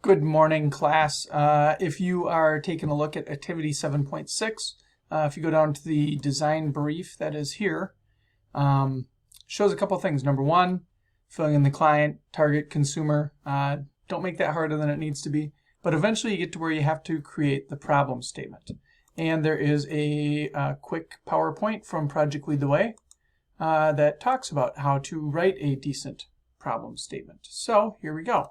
Good morning, class. If you are taking a look at activity 7.6, if you go down to the design brief that is here, shows a couple things. Number one, filling in the client, target, consumer. Don't make that harder than it needs to be, but eventually you get to where you have to create the problem statement. And there is a quick PowerPoint from Project Lead the Way that talks about how to write a decent problem statement. So here we go.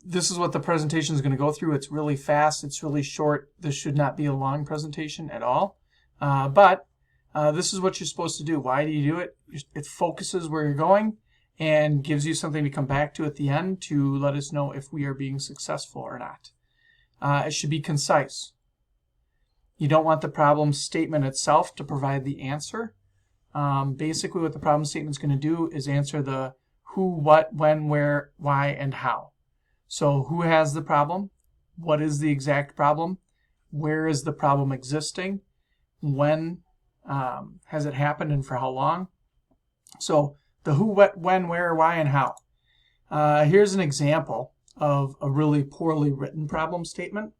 This is what the presentation is going to go through. It's really fast. It's really short. This should not be a long presentation at all. But this is what you're supposed to do. Why do you do it? It focuses where you're going and gives you something to come back to at the end to let us know if we are being successful or not. It should be concise. You don't want the problem statement itself to provide the answer. Basically, what the problem statement is going to do is answer the who, what, when, where, why, and how. So who has the problem? What is the exact problem? Where is the problem existing? When has it happened and for how long? So the who, what, when, where, why, and how. Here's an example of a really poorly written problem statement,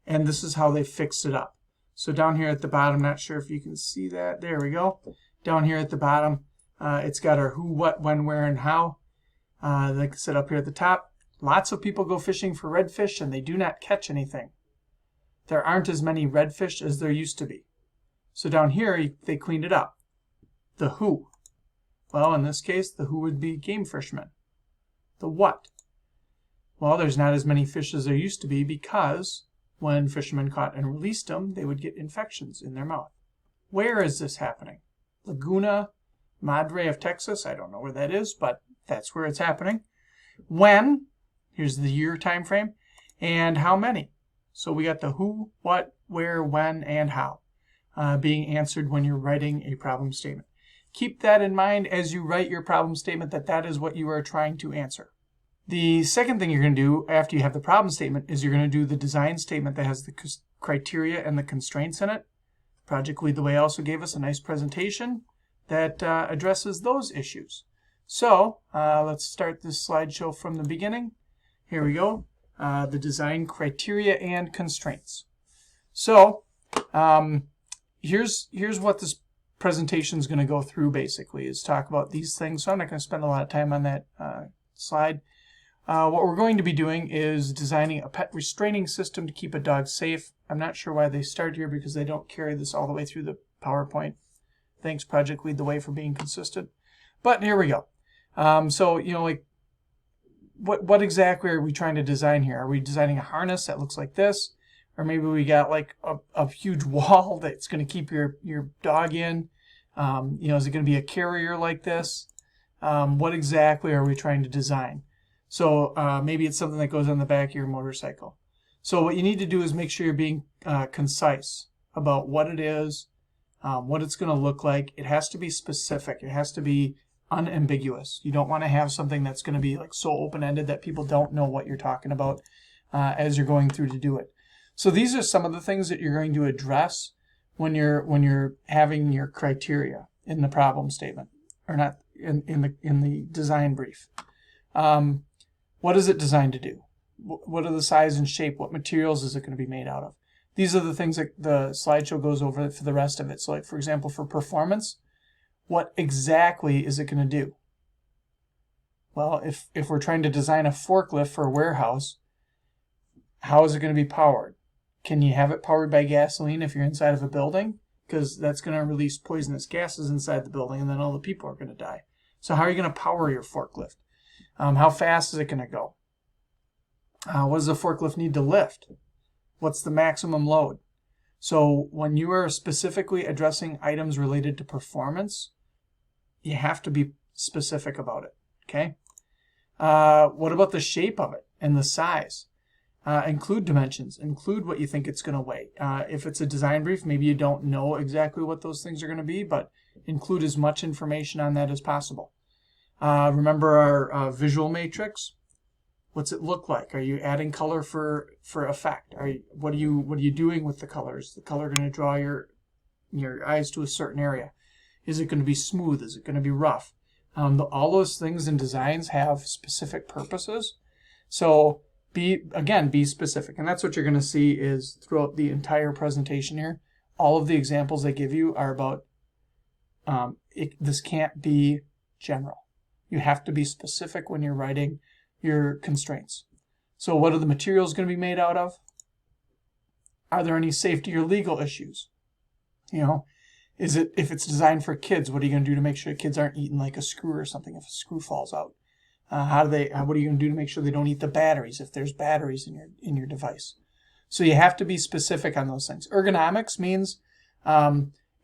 and this is how they fixed it up. So down here at the bottom, not sure if you can see that. There we go. Down here at the bottom, it's got our who, what, when, where, and how. Like I said, up here at the top, lots of people go fishing for redfish and they do not catch anything. There aren't as many redfish as there used to be. So down here, they cleaned it up. The who. Well, in this case, the who would be game fishermen. The what. Well, there's not as many fish as there used to be because when fishermen caught and released them, they would get infections in their mouth. Where is this happening? Laguna Madre of Texas. I don't know where that is, but that's where it's happening. When? Here's the year time frame. And how many? So we got the who, what, where, when, and how being answered when you're writing a problem statement. Keep that in mind as you write your problem statement, that is what you are trying to answer. The second thing you're going to do after you have the problem statement is you're going to do the design statement that has the criteria and the constraints in it. Project Lead the Way also gave us a nice presentation that addresses those issues. So let's start this slideshow from the beginning. Here we go, the design criteria and constraints. So here's what this presentation is going to go through basically, is talk about these things. So I'm not going to spend a lot of time on that slide. What we're going to be doing is designing a pet restraining system to keep a dog safe. I'm not sure why they start here because they don't carry this all the way through the PowerPoint. Thanks, Project Lead the Way, for being consistent. But here we go. So, you know, like, what exactly are we trying to design here? Are we designing a harness that looks like this? Or maybe we got like a huge wall that's going to keep your dog in? You know, is it going to be a carrier like this? What exactly are we trying to design? So maybe it's something that goes on the back of your motorcycle. So what you need to do is make sure you're being concise about what it is, what it's going to look like. It has to be specific. It has to be unambiguous. You don't want to have something that's going to be like so open-ended that people don't know what you're talking about as you're going through to do it. So these are some of the things that you're going to address when you're having your criteria in the problem statement, or not in the design brief. What is it designed to do? What are the size and shape? What materials is it going to be made out of? These are the things that the slideshow goes over for the rest of it. So like, for example, for performance, what exactly is it going to do? Well, if we're trying to design a forklift for a warehouse, how is it going to be powered? Can you have it powered by gasoline if you're inside of a building? Because that's going to release poisonous gases inside the building and then all the people are going to die. So how are you going to power your forklift? How fast is it going to go? What does the forklift need to lift? What's the maximum load? So when you are specifically addressing items related to performance, you have to be specific about it, okay? What about the shape of it and the size? Include dimensions. Include what you think it's going to weigh. If it's a design brief, maybe you don't know exactly what those things are going to be, but include as much information on that as possible. Remember our visual matrix? What's it look like? Are you adding color for effect? What are you doing with the colors? Is the color going to draw your eyes to a certain area? Is it going to be smooth? Is it going to be rough? All those things in designs have specific purposes. So be specific. And that's what you're going to see is throughout the entire presentation here. All of the examples they give you are about, this can't be general. You have to be specific when you're writing your constraints. So what are the materials going to be made out of? Are there any safety or legal issues? If it's designed for kids, what are you going to do to make sure kids aren't eating like a screw or something if a screw falls out? What are you going to do to make sure they don't eat the batteries if there's batteries in your device? So you have to be specific on those things. Ergonomics means,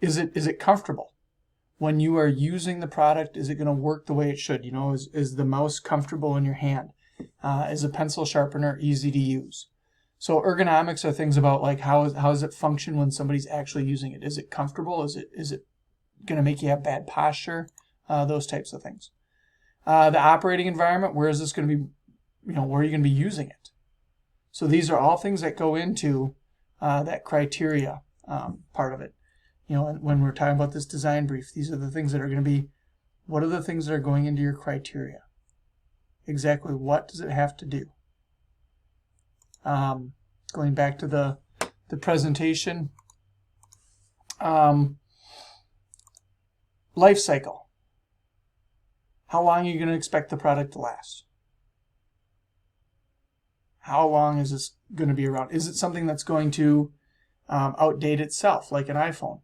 is it comfortable? When you are using the product, is it going to work the way it should? Is the mouse comfortable in your hand? Is a pencil sharpener easy to use? So ergonomics are things about like how does it function when somebody's actually using it? Is it comfortable? Is it going to make you have bad posture? Those types of things. The operating environment, where is this going to be? Where are you going to be using it? So these are all things that go into that criteria part of it. When we're talking about this design brief, these are the things that are going to be, what are the things that are going into your criteria? Exactly what does it have to do? Going back to the presentation, life cycle. How long are you going to expect the product to last? How long is this going to be around? Is it something that's going to outdate itself, like an iPhone?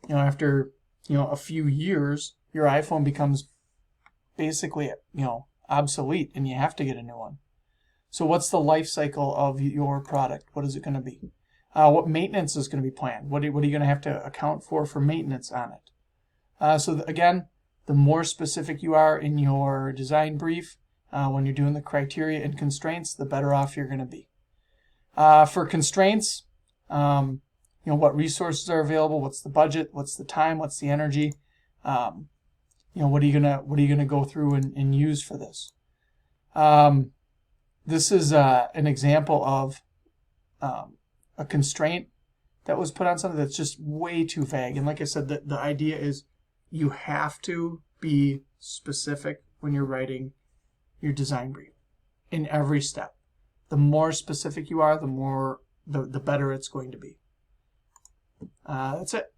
After a few years, your iPhone becomes basically obsolete, and you have to get a new one. So what's the life cycle of your product? What is it going to be? What maintenance is going to be planned? What are you going to have to account for maintenance on it? Again, the more specific you are in your design brief, when you're doing the criteria and constraints, the better off you're going to be. For constraints, what resources are available? What's the budget? What's the time? What's the energy? What are you gonna go through and use for this? This is an example of a constraint that was put on something that's just way too vague. And like I said, the idea is you have to be specific when you're writing your design brief in every step. The more specific you are, the better it's going to be. That's it.